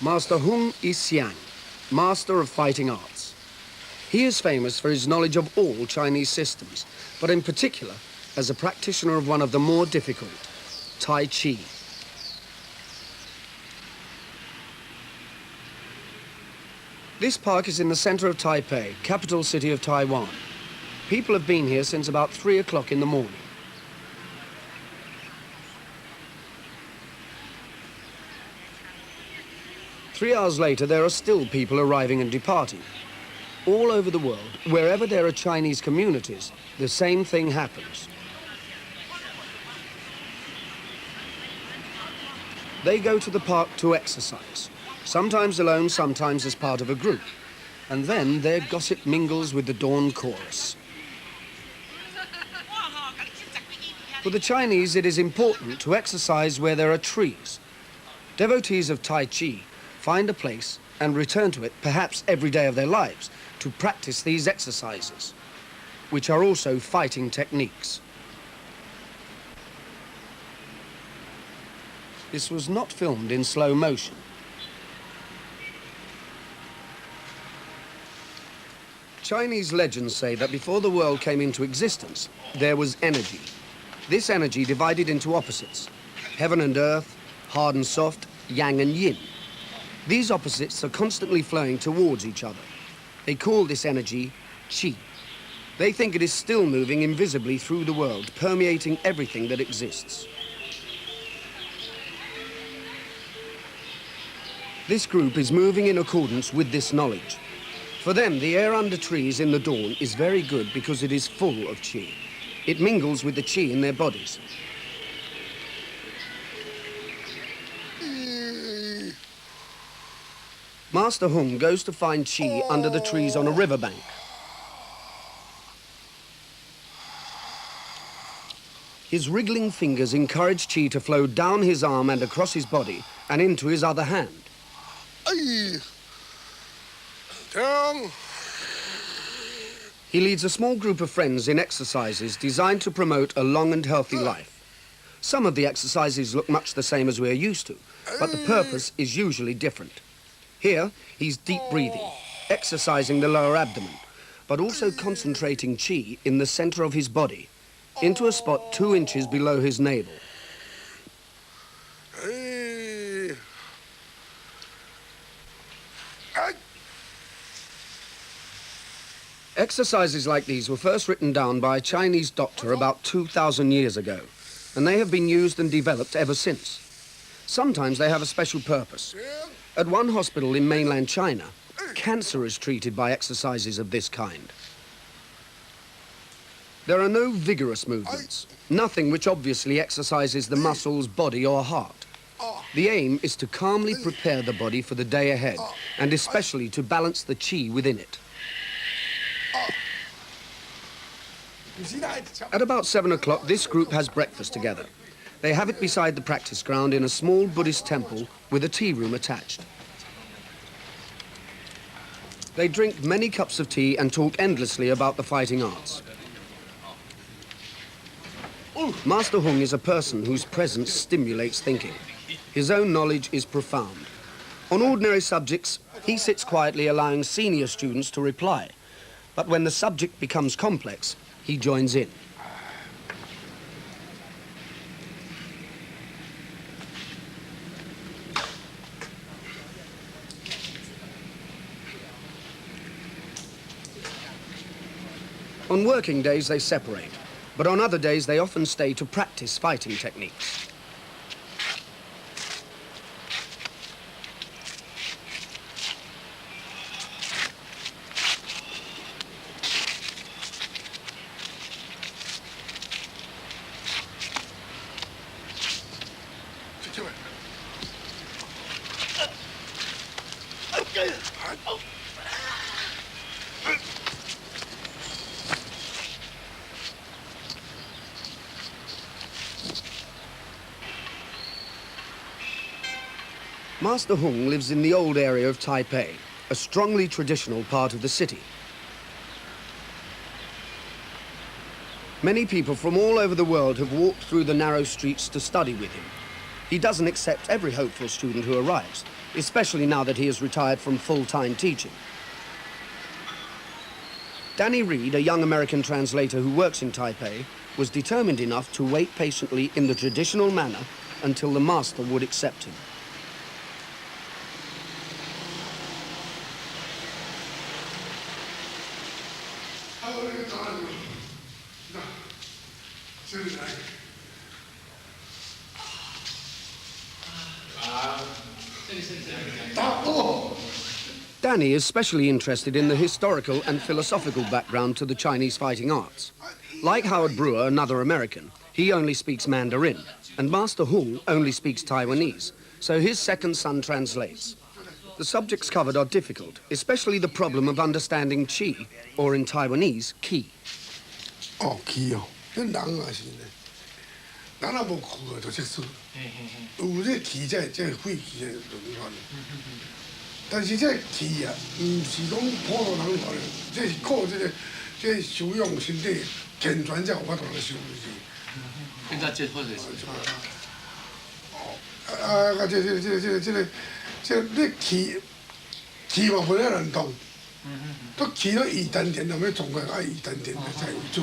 Master Hung is Xiang, master of fighting arts. He is famous for his knowledge of all Chinese systems, but in particular as a practitioner of one of the more difficult, Tai Chi. This park is in the center of Taipei, capital city of Taiwan. People have been here since about 3 o'clock in the morning. Three hours later, there are still people arriving and departing. All over the world, wherever there are Chinese communities, the same thing happens. They go to the park to exercise, sometimes alone, sometimes as part of a group. And then their gossip mingles with the dawn chorus. For the Chinese, it is important to exercise where there are trees. Devotees of Tai Chi find a place and return to it perhaps every day of their lives to practice these exercises, which are also fighting techniques. This was not filmed in slow motion. Chinese legends say that before the world came into existence, there was energy. This energy divided into opposites: heaven and earth, hard and soft, yang and yin. These opposites are constantly flowing towards each other. They call this energy qi. They think it is still moving invisibly through the world, permeating everything that exists. This group is moving in accordance with this knowledge. For them, the air under trees in the dawn is very good because it is full of qi. It mingles with the qi in their bodies. Master Hung goes to find qi under the trees on a riverbank. His wriggling fingers encourage qi to flow down his arm and across his body and into his other hand. He leads a small group of friends in exercises designed to promote a long and healthy life. Some of the exercises look much the same as we're used to, but the purpose is usually different. Here, he's deep breathing, exercising the lower abdomen, but also concentrating qi in the center of his body, into a spot 2 inches below his navel. Exercises like these were first written down by a Chinese doctor about 2,000 years ago, and they have been used and developed ever since. Sometimes they have a special purpose. At one hospital in mainland China, cancer is treated by exercises of this kind. There are no vigorous movements, nothing which obviously exercises the muscles, body or heart. The aim is to calmly prepare the body for the day ahead, and especially to balance the qi within it. At about 7 o'clock, this group has breakfast together. They have it beside the practice ground in a small Buddhist temple with a tea room attached. They drink many cups of tea and talk endlessly about the fighting arts. Master Hung is a person whose presence stimulates thinking. His own knowledge is profound. On ordinary subjects, he sits quietly allowing senior students to reply. But when the subject becomes complex, he joins in. On working days, they separate, but on other days, they often stay to practice fighting techniques. Master Hung lives in the old area of Taipei, a strongly traditional part of the city. Many people from all over the world have walked through the narrow streets to study with him. He doesn't accept every hopeful student who arrives, especially now that he has retired from full-time teaching. Danny Reed, a young American translator who works in Taipei, was determined enough to wait patiently in the traditional manner until the master would accept him. Danny is especially interested in the historical and philosophical background to the Chinese fighting arts. Like Howard Brewer, another American, he only speaks Mandarin, and Master Hung only speaks Taiwanese, so his second son translates. The subjects covered are difficult, especially the problem of understanding qi, or in Taiwanese, qi. Oh, qi, oh. 人也是呢，人也无苦啊，就即输。有这气，这肺气的轮换。但是这气啊，唔是讲普通人看的，这是靠这修养身体健全才有法度来修是。现在结婚的是。啊，这你气嘛不太难动。都气到二丹田，后尾总归爱二丹田才为主。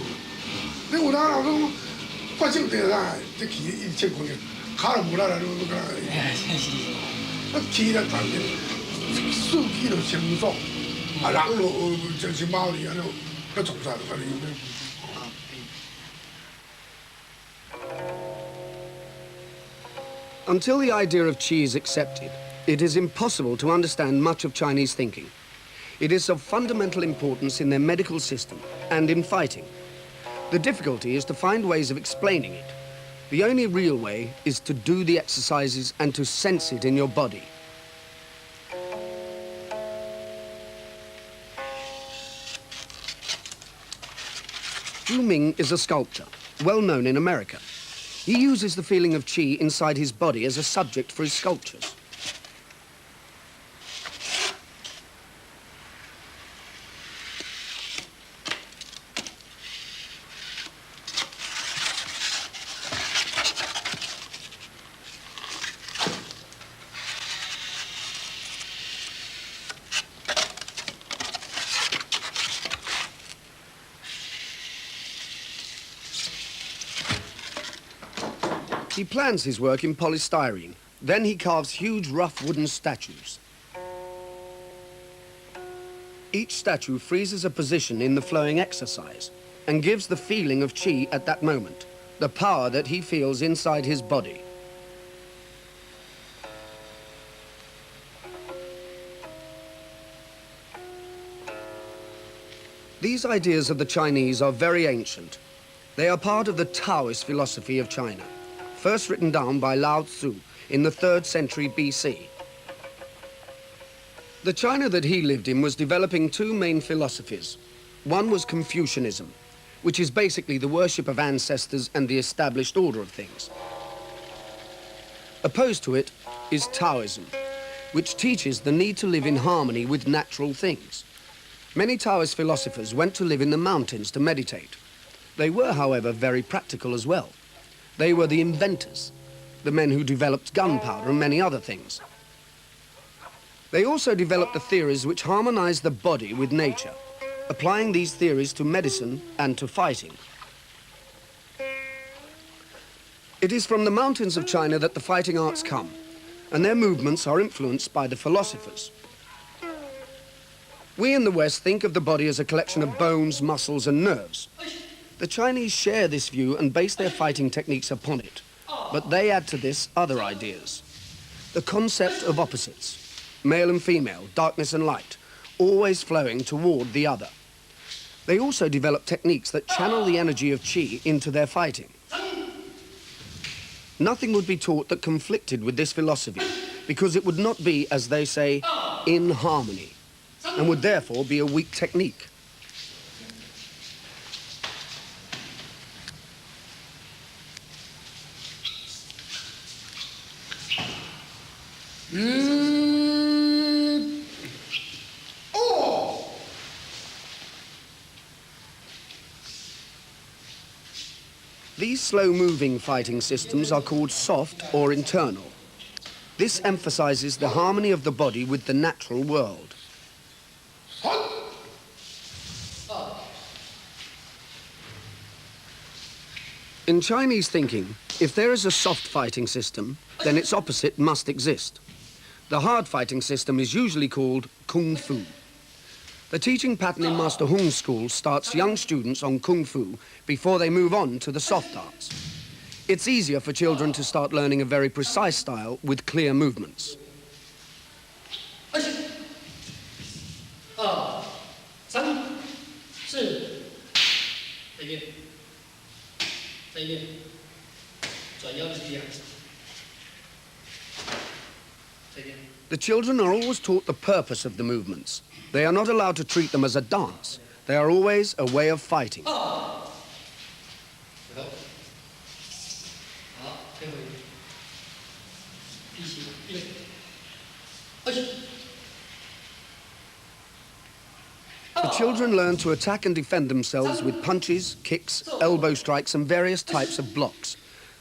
你有哪人讲发手地啦，这气一切关键，脚就无力啦，你讲。那气了当然，士气就成爽，啊人就就是猫哩安尼，要从啥就安尼。Until the idea of qi is accepted, it is impossible to understand much of Chinese thinking. It is of fundamental importance in their medical system and in fighting. The difficulty is to find ways of explaining it. The only real way is to do the exercises and to sense it in your body. Zhu Ming is a sculptor, well known in America. He uses the feeling of qi inside his body as a subject for his sculptures. He plans his work in polystyrene. Then he carves huge, rough wooden statues. Each statue freezes a position in the flowing exercise and gives the feeling of qi at that moment, the power that he feels inside his body. These ideas of the Chinese are very ancient. They are part of the Taoist philosophy of China, first written down by Lao Tzu in the 3rd century BC. The China that he lived in was developing two main philosophies. One was Confucianism, which is basically the worship of ancestors and the established order of things. Opposed to it is Taoism, which teaches the need to live in harmony with natural things. Many Taoist philosophers went to live in the mountains to meditate. They were, however, very practical as well. They were the inventors, the men who developed gunpowder and many other things. They also developed the theories which harmonized the body with nature, applying these theories to medicine and to fighting. It is from the mountains of China that the fighting arts come, and their movements are influenced by the philosophers. We in the West think of the body as a collection of bones, muscles, and nerves. The Chinese share this view and base their fighting techniques upon it, but they add to this other ideas. The concept of opposites, male and female, darkness and light, always flowing toward the other. They also develop techniques that channel the energy of qi into their fighting. Nothing would be taught that conflicted with this philosophy, because it would not be, as they say, in harmony, and would therefore be a weak technique. These slow-moving fighting systems are called soft or internal. This emphasizes the harmony of the body with the natural world. In Chinese thinking, if there is a soft fighting system, then its opposite must exist. The hard fighting system is usually called Kung Fu. The teaching pattern in Master Hung's school starts young students on Kung Fu before they move on to the soft arts. It's easier for children to start learning a very precise style with clear movements. The children are always taught the purpose of the movements. They are not allowed to treat them as a dance. They are always a way of fighting. The children learn to attack and defend themselves with punches, kicks, elbow strikes and various types of blocks.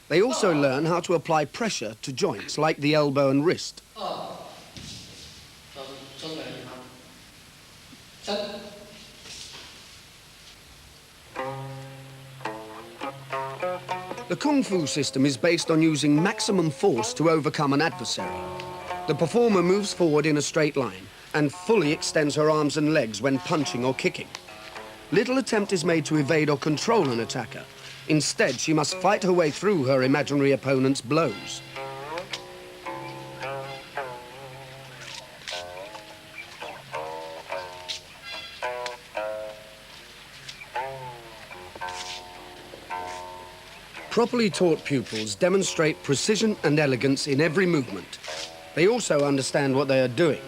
They also learn how to apply pressure to joints like the elbow and wrist. The Kung Fu system is based on using maximum force to overcome an adversary. The performer moves forward in a straight line and fully extends her arms and legs when punching or kicking. Little attempt is made to evade or control an attacker. Instead, she must fight her way through her imaginary opponent's blows. Properly taught pupils demonstrate precision and elegance in every movement. They also understand what they are doing.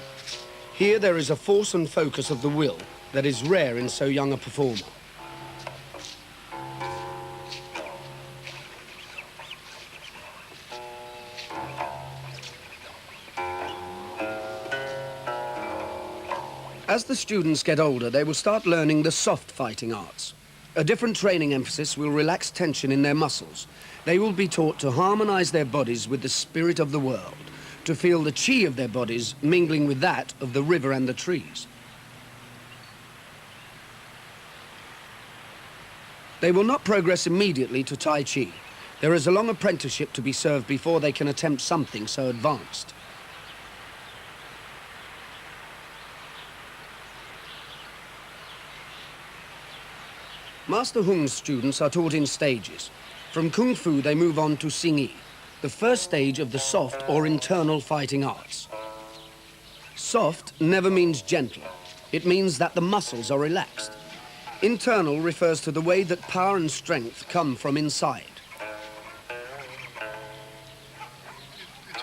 Here there is a force and focus of the will that is rare in so young a performer. As the students get older, they will start learning the soft fighting arts. A different training emphasis will relax tension in their muscles. They will be taught to harmonize their bodies with the spirit of the world, to feel the chi of their bodies mingling with that of the river and the trees. They will not progress immediately to Tai Chi. There is a long apprenticeship to be served before they can attempt something so advanced. Master Hung's students are taught in stages. From Kung Fu, they move on to Xingyi, the first stage of the soft or internal fighting arts. Soft never means gentle. It means that the muscles are relaxed. Internal refers to the way that power and strength come from inside.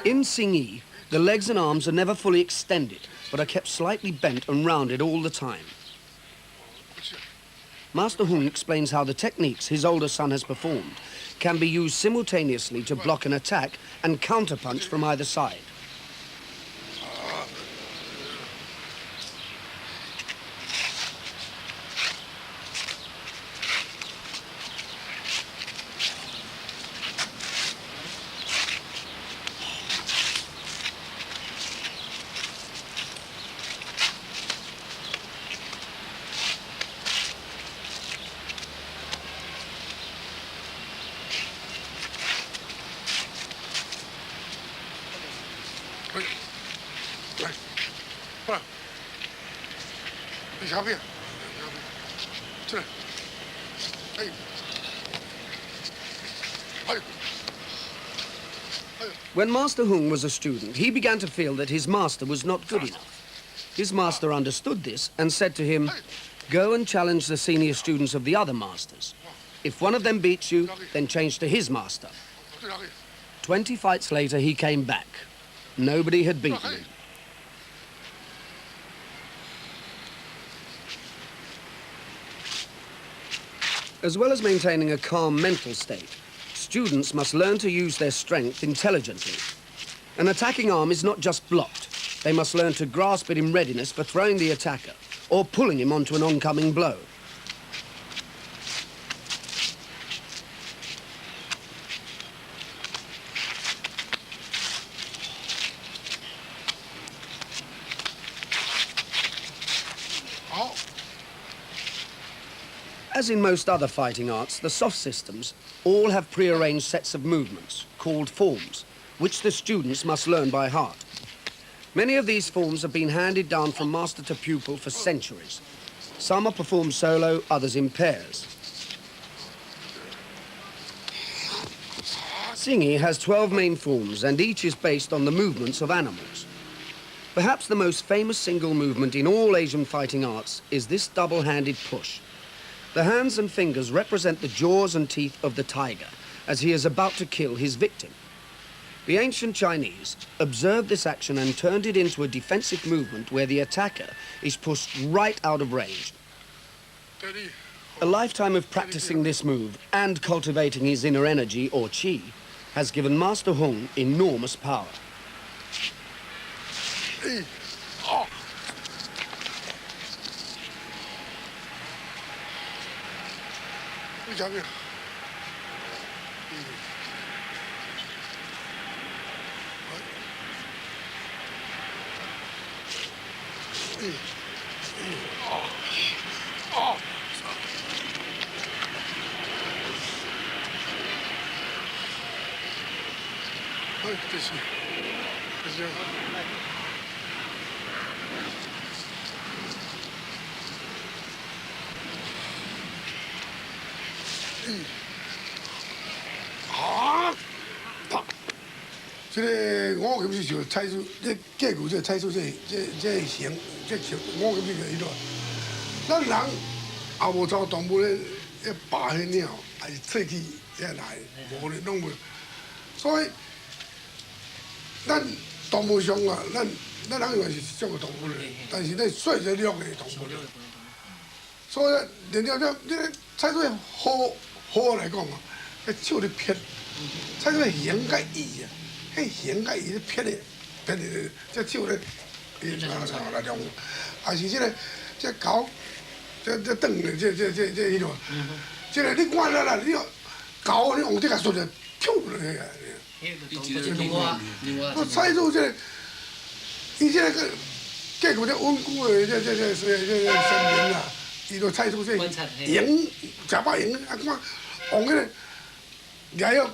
In Xingyi, the legs and arms are never fully extended, but are kept slightly bent and rounded all the time. Master Hung explains how the techniques his older son has performed can be used simultaneously to block an attack and counterpunch from either side. When Master Hung was a student, he began to feel that his master was not good enough. His master understood this and said to him, "Go and challenge the senior students of the other masters. If one of them beats you, then change to his master." 20 fights later, he came back. Nobody had beaten him. As well as maintaining a calm mental state, students must learn to use their strength intelligently. An attacking arm is not just blocked. They must learn to grasp it in readiness for throwing the attacker or pulling him onto an oncoming blow. As in most other fighting arts, the soft systems all have prearranged sets of movements, called forms, which the students must learn by heart. Many of these forms have been handed down from master to pupil for centuries. Some are performed solo, others in pairs. Singhi has 12 main forms, and each is based on the movements of animals. Perhaps the most famous single movement in all Asian fighting arts is this double-handed push. The hands and fingers represent the jaws and teeth of the tiger as he is about to kill his victim. The ancient Chinese observed this action and turned it into a defensive movement where the attacker is pushed right out of range. A lifetime of practicing this move and cultivating his inner energy, or qi, has given Master Hung enormous power.这个我咁是就猜出，这结果这猜出这形，这形我咁是个迄个，咱人也无走动物咧，爬迄鸟，还是出去才来，无咧拢无。所以，咱动物上啊，咱人以为是种个动物咧，但是咧水在绿嘅动物咧。所以，连了这个猜出好来讲啊，手咧撇，猜出形甲意啊。 迄形甲伊咧撇咧，这手咧，来用，还是这狗，这凳咧，这迄种，这个你看啦，你狗你用这个说的，飘落去啊！我猜出这，伊这个结果这稳固的这神明啊，伊就猜出这形，假把形啊看，用迄个也要。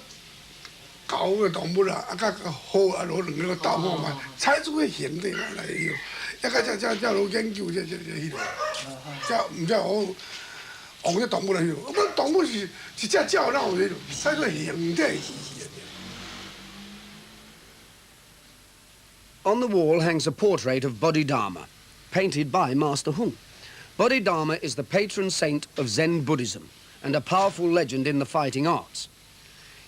狗嘅动物啊，甲好啊，攞两个斗看嘛，猜出个形体来用，一个才攞研究这迄个，才唔才好用这动物来用。我动物是一只鸟哪有迄种，猜出形体是。On the wall hangs a portrait of Bodhidharma, painted by Master Hung. Bodhidharma is the patron saint of Zen Buddhism and a powerful legend in the fighting arts.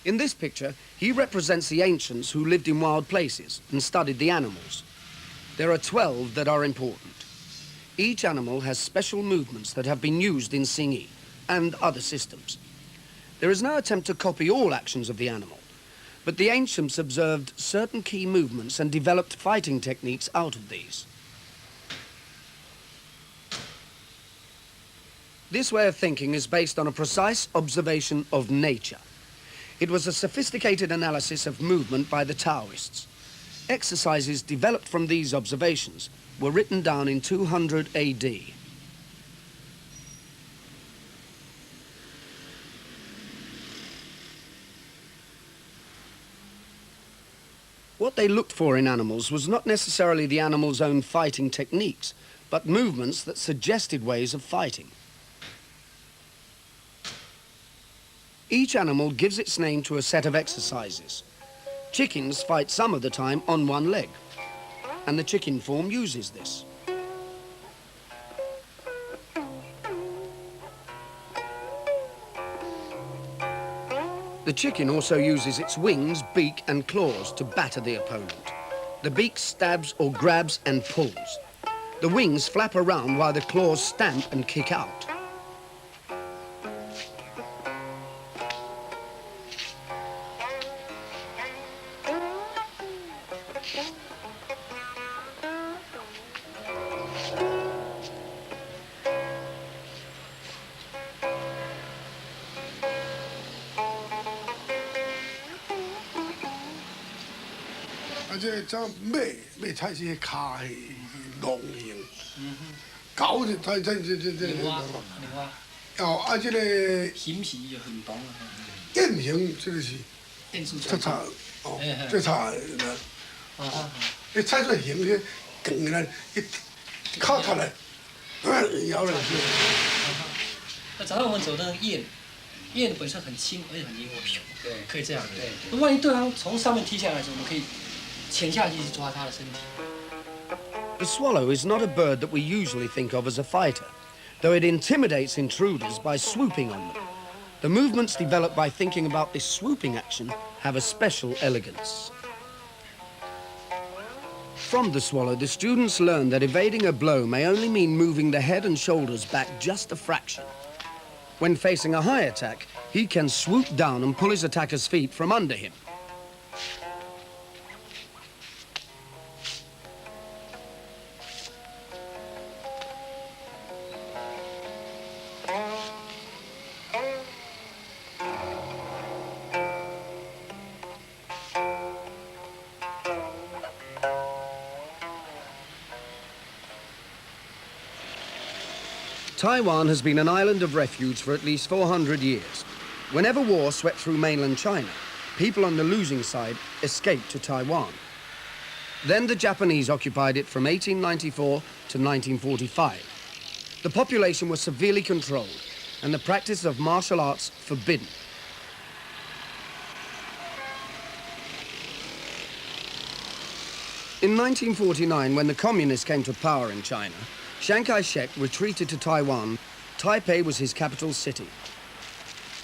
In this picture, he represents the ancients who lived in wild places and studied the animals. There are 12 that are important. Each animal has special movements that have been used in Singhi and other systems. There is no attempt to copy all actions of the animal, but the ancients observed certain key movements and developed fighting techniques out of these. This way of thinking is based on a precise observation of nature. It was a sophisticated analysis of movement by the Taoists. Exercises developed from these observations were written down in 200 AD. What they looked for in animals was not necessarily the animal's own fighting techniques, but movements that suggested ways of fighting. Each animal gives its name to a set of exercises. Chickens fight some of the time on one leg, and the chicken form uses this. The chicken also uses its wings, beak and claws to batter the opponent. The beak stabs or grabs and pulls. The wings flap around while the claws stamp and kick out.这马踩是骹是龙形，狗就踩这。哦，啊，这个形是就很懂啊。雁形，这个是电视最差哦，最差的。你踩出形去，梗来，一靠它来，摇来去。那早上我们走的那个雁，雁本身很轻，而且很灵活，对，可以这样。对。那万一对方从上面踢下来的时候，我们可以潜下去抓他的身体。The swallow is not a bird that we usually think of as a fighter, though it intimidates intruders by swooping on them. The movements developed by thinking about this swooping action have a special elegance. From the swallow, the students learn that evading a blow may only mean moving the head and shoulders back just a fraction. When facing a high attack, he can swoop down and pull his attacker's feet from under him. Taiwan has been an island of refuge for at least 400 years. Whenever war swept through mainland China, people on the losing side escaped to Taiwan. Then the Japanese occupied it from 1894 to 1945. The population was severely controlled and the practice of martial arts forbidden. In 1949, when the communists came to power in China, Chiang Kai-shek retreated to Taiwan. Taipei was his capital city.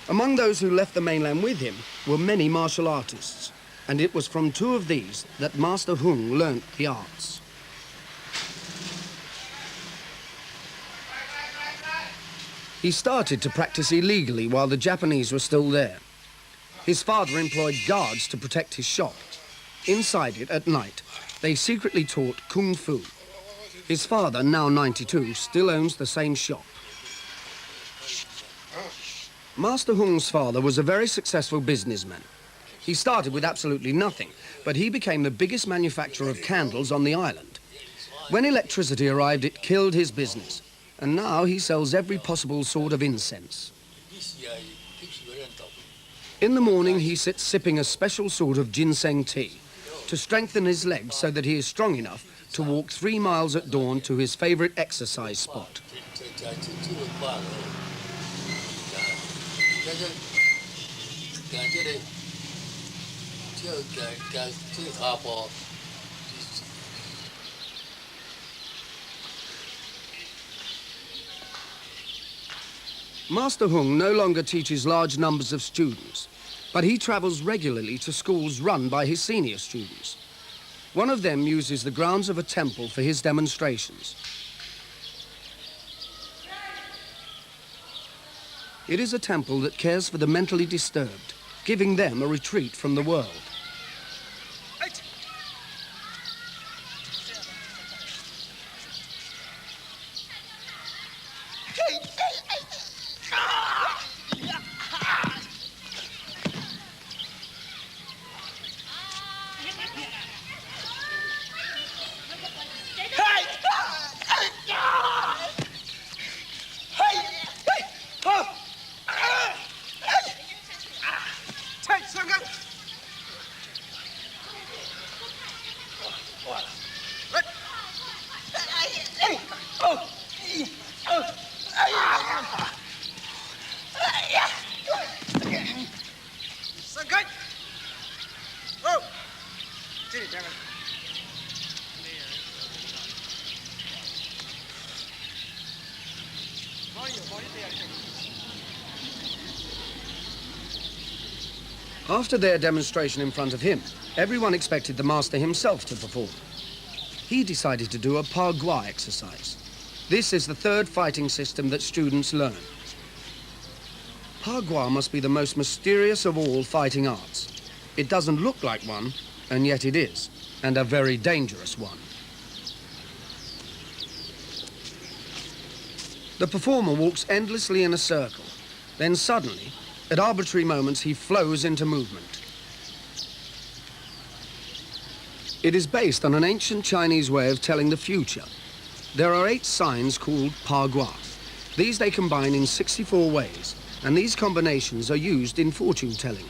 Among those who left the mainland with him were many martial artists, and it was from two of these that Master Hung learnt the arts. He started to practice illegally while the Japanese were still there. His father employed guards to protect his shop. Inside it, at night, they secretly taught Kung Fu. His father, now 92, still owns the same shop. Master Hung's father was a very successful businessman. He started with absolutely nothing, but he became the biggest manufacturer of candles on the island. When electricity arrived, it killed his business, and now he sells every possible sort of incense. In the morning, he sits sipping a special sort of ginseng tea to strengthen his legs so that he is strong enough to walk 3 miles at dawn to his favorite exercise spot. Master Hung no longer teaches large numbers of students, but he travels regularly to schools run by his senior students. One of them uses the grounds of a temple for his demonstrations. It is a temple that cares for the mentally disturbed, giving them a retreat from the world. After their demonstration in front of him, everyone expected the master himself to perform. He decided to do a Pa Gua exercise. This is the third fighting system that students learn. Pa Gua must be the most mysterious of all fighting arts. It doesn't look like one, and yet it is, and a very dangerous one. The performer walks endlessly in a circle. Then suddenly, at arbitrary moments, he flows into movement. It is based on an ancient Chinese way of telling the future. There are 8 signs called Pa Gua. These they combine in 64 ways, and these combinations are used in fortune telling.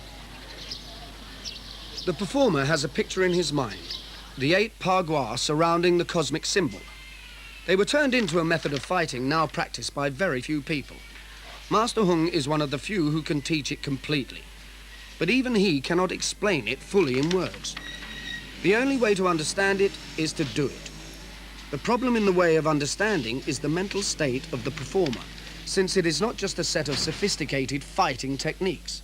The performer has a picture in his mind, the 8 pagua surrounding the cosmic symbol. They were turned into a method of fighting now practiced by very few people. Master Hung is one of the few who can teach it completely, but even he cannot explain it fully in words. The only way to understand it is to do it. The problem in the way of understanding is the mental state of the performer, since it is not just a set of sophisticated fighting techniques.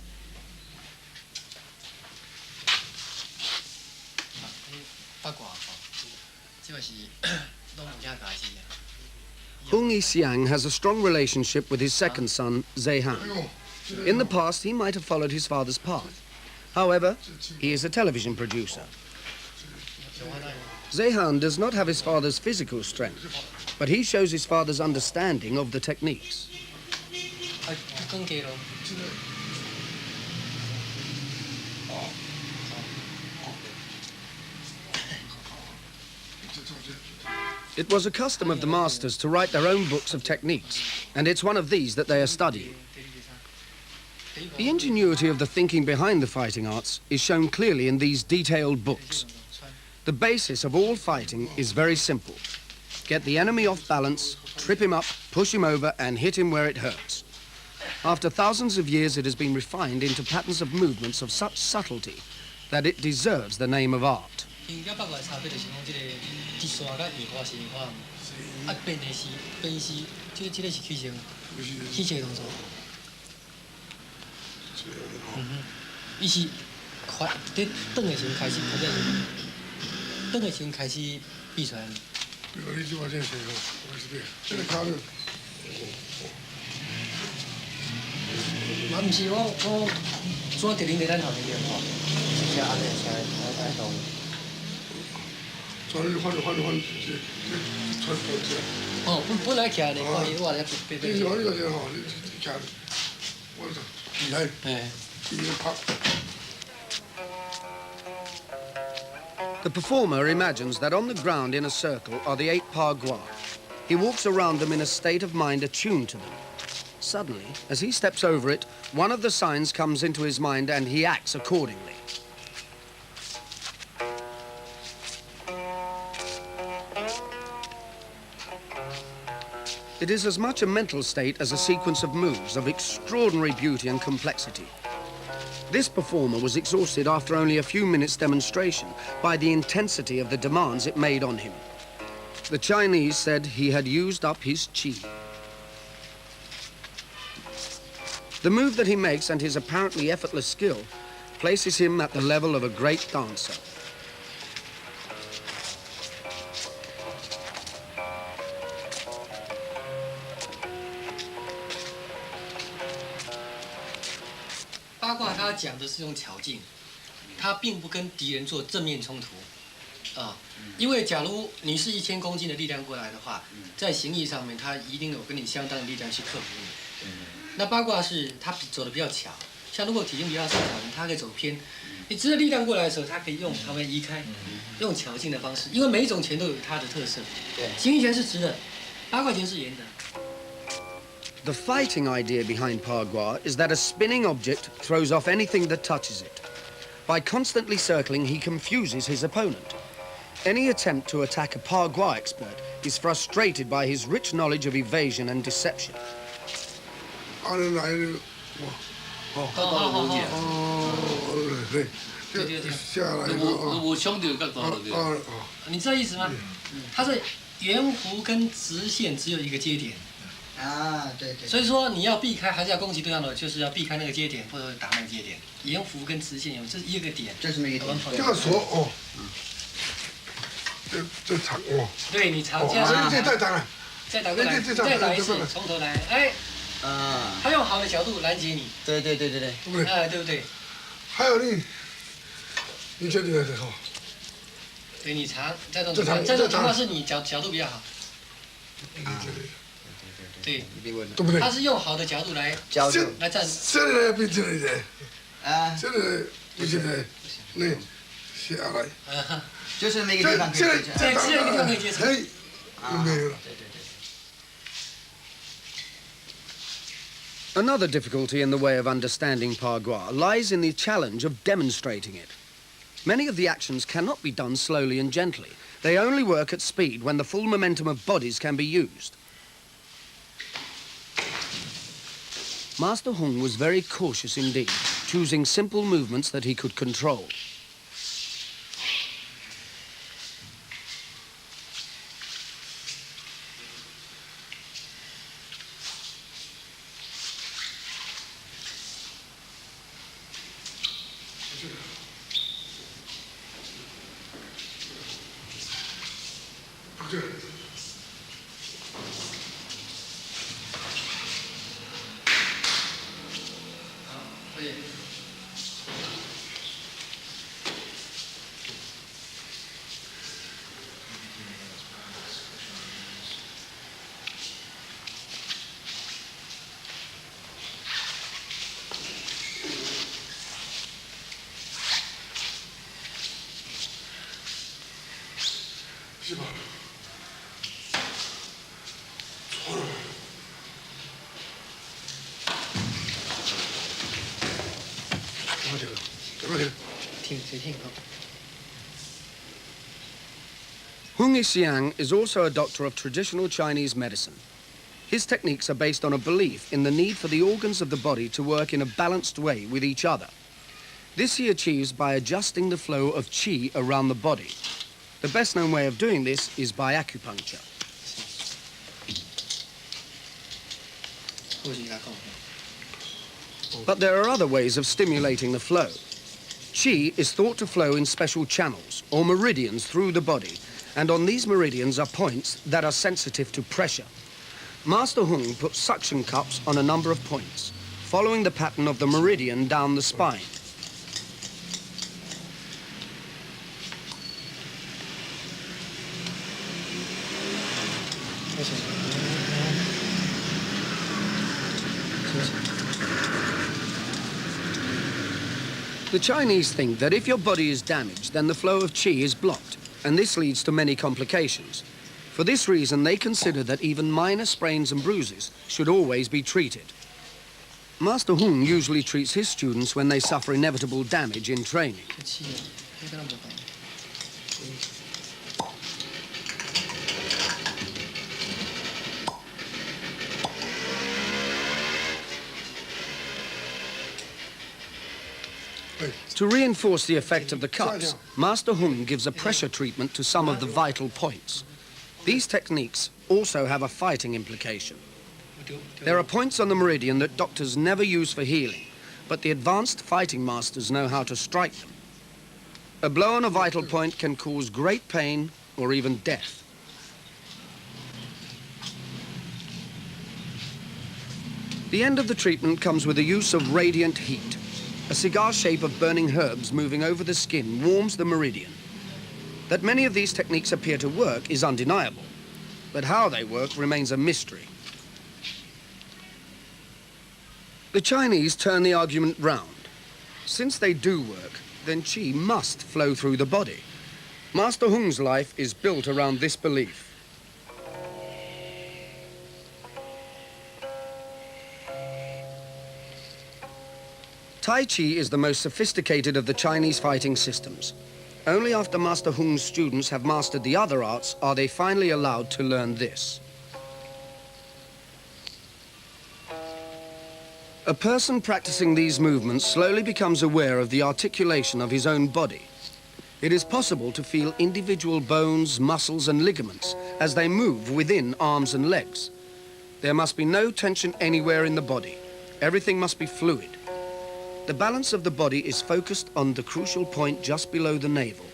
Hung Yi-Xiang has a strong relationship with his second son, Zeihan. In the past, he might have followed his father's path. However, he is a television producer. Zeihan does not have his father's physical strength, but he shows his father's understanding of the techniques. It was a custom of the masters to write their own books of techniques, and it's one of these that they are studying. The ingenuity of the thinking behind the fighting arts is shown clearly in these detailed books. The basis of all fighting is very simple. Get the enemy off balance, trip him up, push him over, and hit him where it hurts. After thousands of years, it has been refined into patterns of movements of such subtlety that it deserves the name of art. The performer imagines that on the ground in a circle are the 8 pagua. He walks around them in a state of mind attuned to them. Suddenly, as he steps over it, one of the signs comes into his mind and he acts accordingly. It is as much a mental state as a sequence of moves of extraordinary beauty and complexity. This performer was exhausted after only a few minutes' demonstration by the intensity of the demands it made on him. The Chinese said he had used up his qi. The move that he makes and his apparently effortless skill places him at the level of a great dancer. Bagua 他讲的是用巧劲，他并不跟敌人做正面冲突，因为假如你是1000公斤的力量过来的话，在形意上面他一定有跟你相当的力量去克服你。那八卦是他走的比较巧，像如果体型比较瘦小的人，他可以走偏。你直着力量过来的时候，他可以用旁边移开，用巧劲的方式，因为每一种拳都有它的特色。形意拳是直的，八卦拳是圆的。 The fighting idea behind pagua is that a spinning object throws off anything that touches it. By constantly circling, he confuses his opponent. Any attempt to attack a pagua expert is frustrated by his rich knowledge of evasion and deception.你知道意思吗？它是圆弧跟直线只有一个接点。 啊，对对。所以说你要避开，还是要攻击对方的，就是要避开那个接点，或者打那个接点。圆弧跟直线有，这是一个点。这是那个点。这个锁哦，这长哦。对你长这样。这太长了。再打过来，再打一次，从头来，哎。啊。他用好的角度拦截你。对。对不对？哎，对不对？还有你确定的好。对你长，这种情况是你角度比较好。对，对不对？他是用好的角度来来站。这里比这里的，啊，这里比这里那下来。就是那个地方可以接触。对，只有一个地方可以接触。哎，没有了。对。Another difficulty in the way of understanding Pagua lies in the challenge of demonstrating it. Many of the actions cannot be done slowly and gently. They only work at speed when the full momentum of bodies can be used. Master Hung was very cautious indeed, choosing simple movements that he could control. Hung Xiang is also a doctor of traditional Chinese medicine. His techniques are based on a belief in the need for the organs of the body to work in a balanced way with each other. This he achieves by adjusting the flow of qi around the body. The best known way of doing this is by acupuncture. But there are other ways of stimulating the flow. Qi is thought to flow in special channels or meridians through the body, and on these meridians are points that are sensitive to pressure. Master Hung puts suction cups on a number of points, following the pattern of the meridian down the spine. The Chinese think that if your body is damaged, then the flow of qi is blocked, and this leads to many complications. For this reason, they consider that even minor sprains and bruises should always be treated. Master Hung usually treats his students when they suffer inevitable damage in training. To reinforce the effect of the cups, Master Hung gives a pressure treatment to some of the vital points. These techniques also have a fighting implication. There are points on the meridian that doctors never use for healing, but the advanced fighting masters know how to strike them. A blow on a vital point can cause great pain or even death. The end of the treatment comes with the use of radiant heat. A cigar shape of burning herbs moving over the skin warms the meridian. That many of these techniques appear to work is undeniable, but how they work remains a mystery. The Chinese turn the argument round. Since they do work, then qi must flow through the body. Master Hung's life is built around this belief. Tai Chi is the most sophisticated of the Chinese fighting systems. Only after Master Hung's students have mastered the other arts are they finally allowed to learn this. A person practicing these movements slowly becomes aware of the articulation of his own body. It is possible to feel individual bones, muscles and ligaments as they move within arms and legs. There must be no tension anywhere in the body. Everything must be fluid. The balance of the body is focused on the crucial point just below the navel.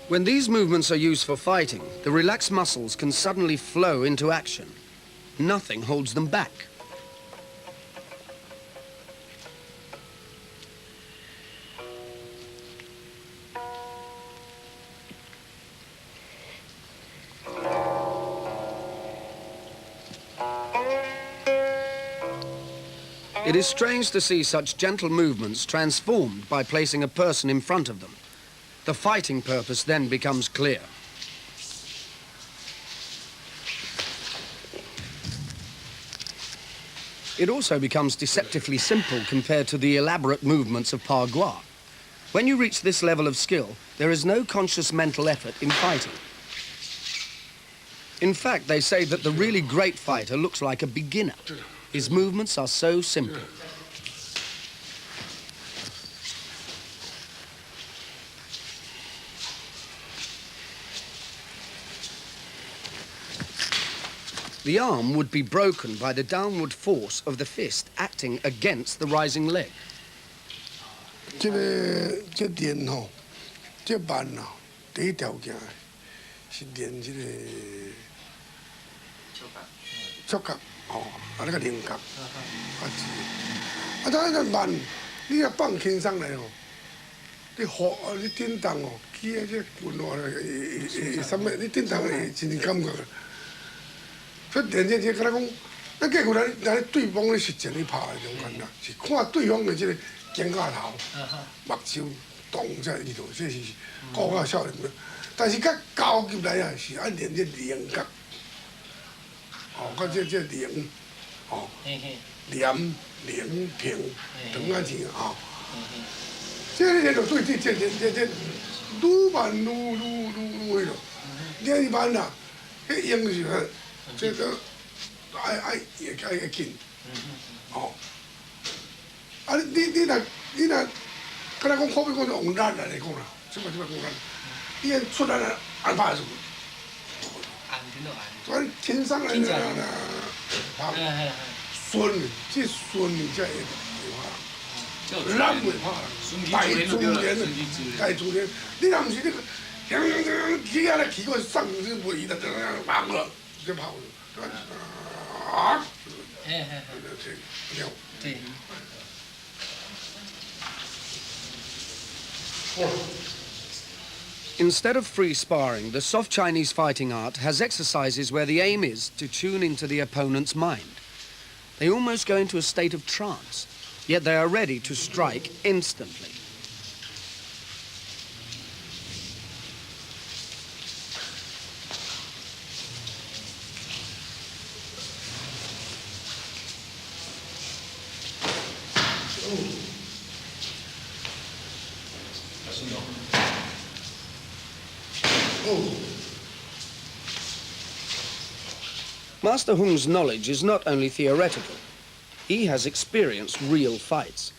When these movements are used for fighting, the relaxed muscles can suddenly flow into action. Nothing holds them back. It is strange to see such gentle movements transformed by placing a person in front of them. The fighting purpose then becomes clear. It also becomes deceptively simple compared to the elaborate movements of Pa Gua. When you reach this level of skill, there is no conscious mental effort in fighting. In fact, they say that the really great fighter looks like a beginner. His movements are so simple. The arm would be broken by the downward force of the fist acting against the rising leg. 这练吼，这慢啊，第一条件是练这个触觉哦，啊那个灵觉，啊当然慢，你要放轻松来哦，你好，你震动哦，起啊这滚落来，什么你震动会真正感觉。所以练这敢若讲，咱过去咱对方咧实战咧拍的种感觉，是看对方的这个肩胛头、目睭、动这意图，这是高较少年的。但是较高级来啊，是爱练这灵觉，哦，甲这灵，哦，廉灵平等啊钱啊，这你练着对这愈慢愈迄落，练慢啦，迄用是。 这个爱紧，哦，啊你若，敢若讲好比讲用力来讲啦，即摆讲力，你按出来了按拍住，所以天生来啦，拍，顺，这顺才会拍，咱袂拍，大自然，你若毋是你个，起啊来起个上是袂的，忙了。 就跑啊！对。 Instead of free sparring, the soft Chinese fighting art has exercises where the aim is to tune into the opponent's mind. They almost go into a state of trance, yet they are ready to strike instantly. Master Hung's knowledge is not only theoretical. He has experienced real fights.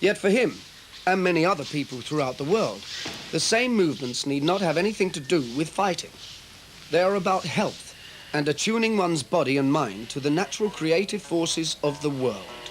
Yet for him, and many other people throughout the world, the same movements need not have anything to do with fighting. They are about health and attuning one's body and mind to the natural creative forces of the world.